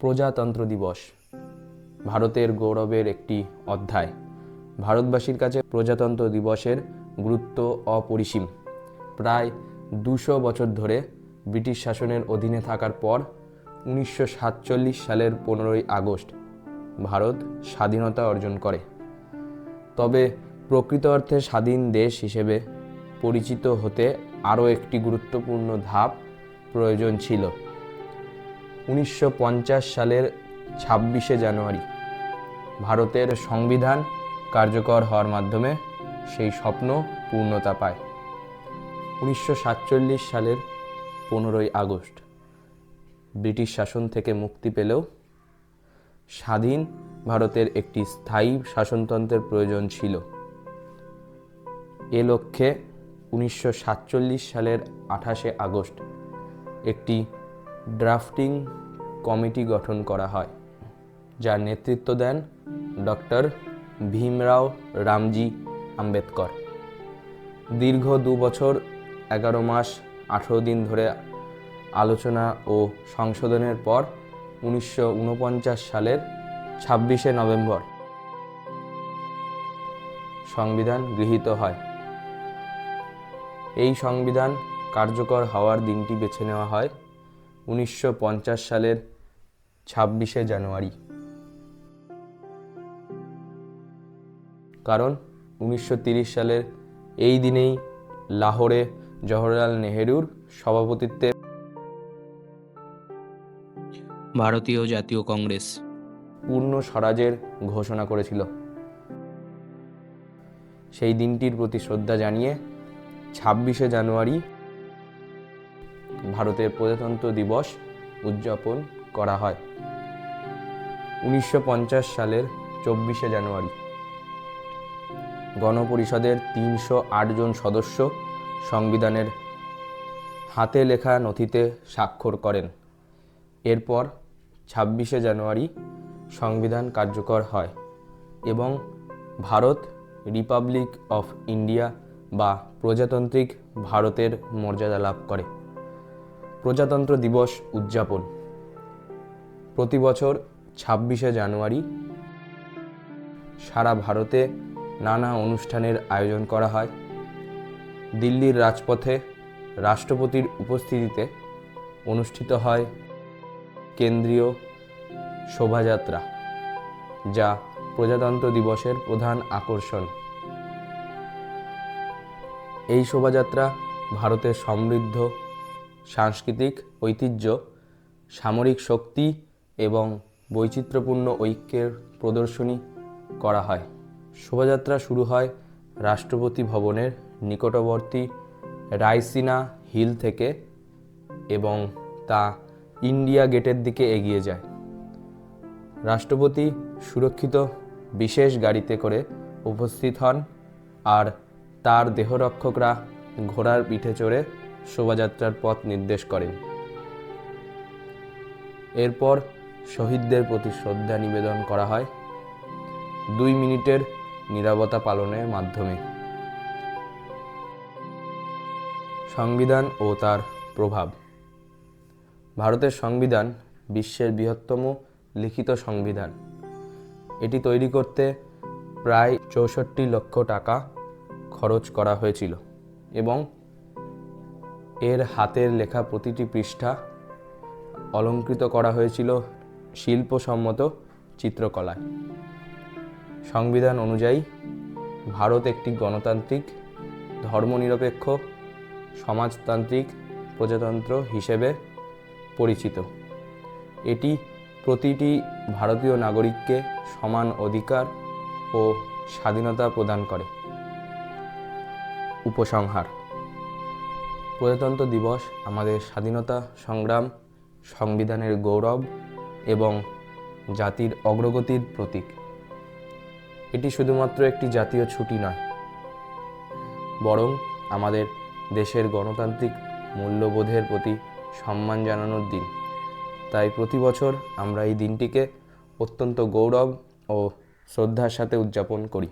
প্রজাতন্ত্র দিবস ভারতের গৌরবের একটি অধ্যায়। ভারতবাসীর কাছে প্রজাতন্ত্র দিবসের গুরুত্ব অপরিসীম। প্রায় 200 বছর ধরে ব্রিটিশ শাসনের অধীনে থাকার পর 1947 সালের 15ই আগস্ট ভারত স্বাধীনতা অর্জন করে। তবে প্রকৃত অর্থে স্বাধীন দেশ হিসেবে পরিচিত হতে আরও একটি গুরুত্বপূর্ণ ধাপ প্রয়োজন ছিল। 1950 সালের 26শে জানুয়ারি ভারতের সংবিধান কার্যকর হওয়ার মাধ্যমে সেই স্বপ্ন পূর্ণতা পায়। 1947 সালের 15ই আগস্ট ব্রিটিশ শাসন থেকে মুক্তি পেলেও স্বাধীন ভারতের একটি স্থায়ী শাসনতন্ত্রের প্রয়োজন ছিল। এ লক্ষ্যে 1947 সালের 28শে আগস্ট একটি ড্রাফটিং কমিটি গঠন করা হয়, যার নেতৃত্ব দেন ডক্টর ভীমরাও রামজি আম্বেদকর। দীর্ঘ 2 বছর 11 মাস 18 দিন ধরে আলোচনা ও সংশোধনের পর 1949 সালের 26শে নভেম্বর সংবিধান গৃহীত হয়। এই সংবিধান কার্যকর হওয়ার দিনটি বেছে নেওয়া হয় 1950 সালের 26শে জানুয়ারি। কারণ 1930 সালের এই দিনেই লাহোরে জওহরলাল নেহেরুর সভাপতিত্বে ভারতীয় জাতীয় কংগ্রেস পূর্ণ স্বরাজের ঘোষণা করেছিল। সেই দিনটির প্রতি শ্রদ্ধা জানিয়ে 26শে জানুয়ারি ভারতের প্রজাতন্ত্র দিবস উদযাপন করা হয়। 1950 সালের 24শে জানুয়ারি গণপরিষদের 308 জন সদস্য সংবিধানের হাতে লেখা নথিতে স্বাক্ষর করেন। এরপর 26শে জানুয়ারি সংবিধান কার্যকর হয় এবং ভারত রিপাবলিক অফ ইন্ডিয়া বা প্রজাতান্ত্রিক ভারতের মর্যাদা লাভ করে। প্রজাতন্ত্র দিবস উদযাপন প্রতি বছর 26শে জানুয়ারি সারা ভারতে নানা অনুষ্ঠানের আয়োজন করা হয়। দিল্লির রাজপথে রাষ্ট্রপতির উপস্থিতিতে অনুষ্ঠিত হয় কেন্দ্রীয় শোভাযাত্রা, যা প্রজাতন্ত্র দিবসের প্রধান আকর্ষণ। এই শোভাযাত্রা ভারতের সমৃদ্ধ সাংস্কৃতিক ঐতিহ্য, সামরিক শক্তি এবং বৈচিত্র্যপূর্ণ ঐক্যের প্রদর্শনী করা হয়। শোভাযাত্রা শুরু হয় রাষ্ট্রপতি ভবনের নিকটবর্তী রায়সিনা হিল থেকে এবং তা ইন্ডিয়া গেটের দিকে এগিয়ে যায়। রাষ্ট্রপতি সুরক্ষিত বিশেষ গাড়িতে করে উপস্থিত হন আর তার দেহরক্ষকরা ঘোড়ার পিঠে চড়ে শোভাযাত্রার পথ নির্দেশ করেন। এরপর শহীদদের প্রতি শ্রদ্ধা নিবেদন করা হয় 2 মিনিটের নীরবতা পালনের মাধ্যমে। সংবিধান ও তার প্রভাব। ভারতের সংবিধান বিশ্বের বৃহত্তম লিখিত সংবিধান। এটি তৈরি করতে প্রায় 64 লক্ষ টাকা খরচ করা হয়েছিল এবং এর হাতের লেখা প্রতিটি পৃষ্ঠা অলঙ্কৃত করা হয়েছিল শিল্পসম্মত চিত্রকলায়। সংবিধান অনুযায়ী ভারত একটি গণতান্ত্রিক, ধর্মনিরপেক্ষ, সমাজতান্ত্রিক প্রজাতন্ত্র হিসেবে পরিচিত। এটি প্রতিটি ভারতীয় নাগরিককে সমান অধিকার ও স্বাধীনতা প্রদান করে। উপসংহার: প্রজাতন্ত্র দিবস আমাদের স্বাধীনতা সংগ্রাম, সংবিধানের গৌরব এবং জাতির অগ্রগতির প্রতীক। এটি শুধুমাত্র একটি জাতীয় ছুটি নয়, বরং আমাদের দেশের গণতান্ত্রিক মূল্যবোধের প্রতি সম্মান জানানোর দিন। তাই প্রতি বছর আমরা এই দিনটিকে অত্যন্ত গৌরব ও শ্রদ্ধার সাথে উদযাপন করি।